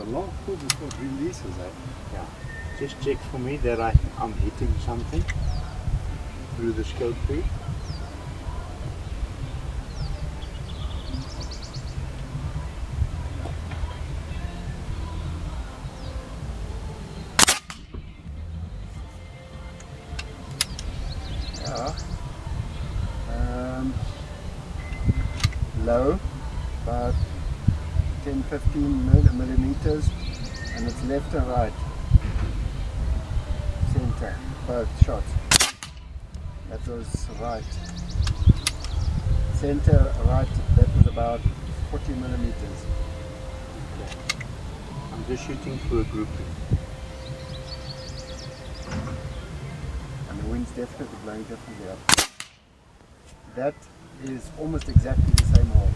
long pull before it releases, eh? Yeah. Just check for me that I'm hitting something through the scope tree. Yeah. Low, about 10-15 millimeters, and it's left and right. Center, both shots. That was right. Center, right, that was about 40 millimeters. Okay. I'm just shooting for a grouping. And the wind's definitely blowing differently up. That is almost exactly the same hole.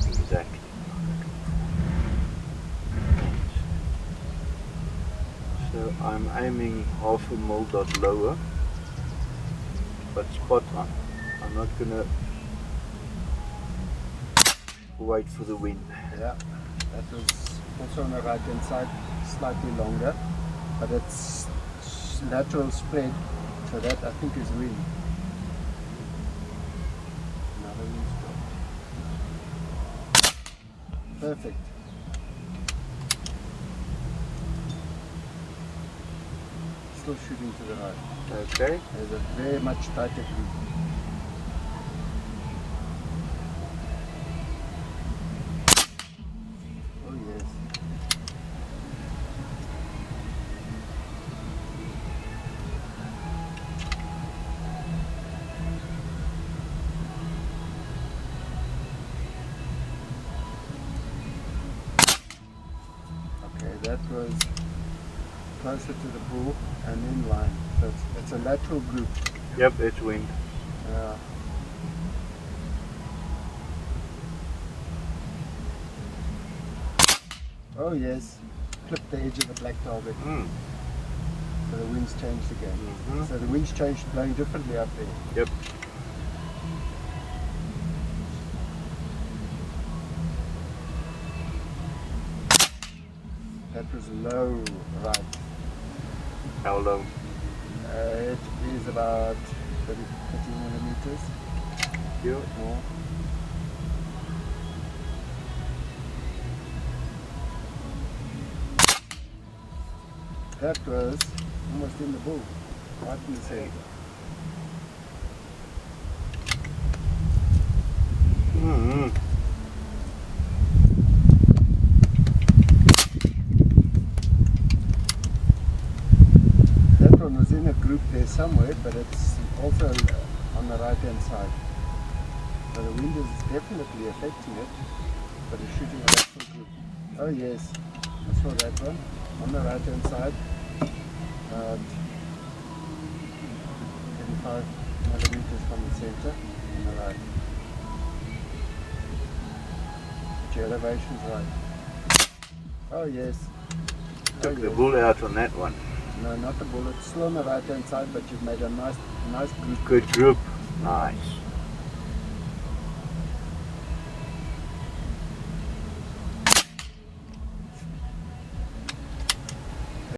Exactly. So I'm aiming half a mil dot lower, but spot on. I'm not gonna wait for the wind. Yeah, that was also on the right hand side, slightly longer, but it's lateral spread, so that I think is wind. Another wind stroke. Perfect. Still shooting to the right. Okay. There's a very much tighter group. Oh yes. Okay, that was closer to the bull and in line. So it's a lateral group. Yep, it's wind. Yeah. Oh yes, clipped the edge of the black target. So the wind's changed again. So the wind's changed, blowing differently up there. Yep. That was low right. How low? It is about 30 millimeters. Yeah. More. That was almost in the bull, right in the center. That one was in a group there somewhere, but it's also on the right hand side. So the wind is definitely affecting it, but it's shooting a lateral group. Oh yes, I saw that one on the right hand side. 35 millimeters from the center on the right. But your elevation's right. Oh yes. Took the bull out on that one. No, not the bullet. Still on the right hand side, but you've made a nice group. Good group. Nice.